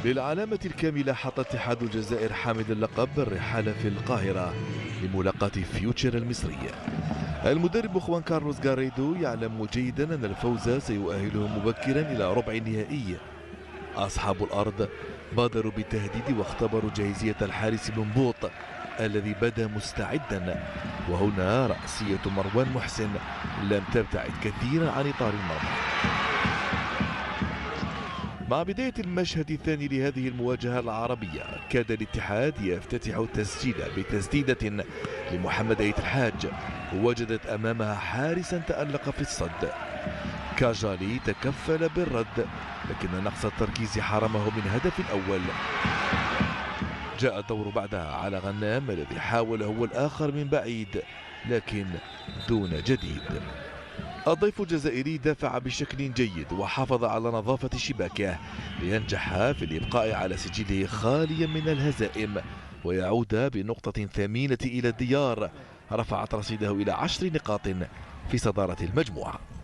للعلامة الكاملة حط اتحاد الجزائر حامل اللقب الرحالة في القاهرة لملاقاة فيوتشر المصري. المدرب خوان كارلوس غاريدو يعلم جيدا أن الفوز سيؤهله مبكرا إلى ربع النهائي. أصحاب الأرض بادروا بالتهديد واختبروا جاهزية الحارس بن بوط الذي بدا مستعدا، وهنا رأسية مروان محسن لم تبتعد كثيرا عن إطار المرمى. مع بداية المشهد الثاني لهذه المواجهة العربية كاد الاتحاد يفتتح التسجيل بتسديدة لمحمد أيت الحاج وجدت أمامها حارسا تألق في الصد. كاجالي تكفل بالرد لكن نقص التركيز حرمه من هدف الأول. جاء الدور بعدها على غنام الذي حاول هو الآخر من بعيد لكن دون جديد. الضيف الجزائري دافع بشكل جيد وحافظ على نظافة شباكه لينجح في الإبقاء على سجله خاليا من الهزائم ويعود بنقطة ثمينة إلى الديار رفعت رصيده إلى 10 نقاط في صدارة المجموعة.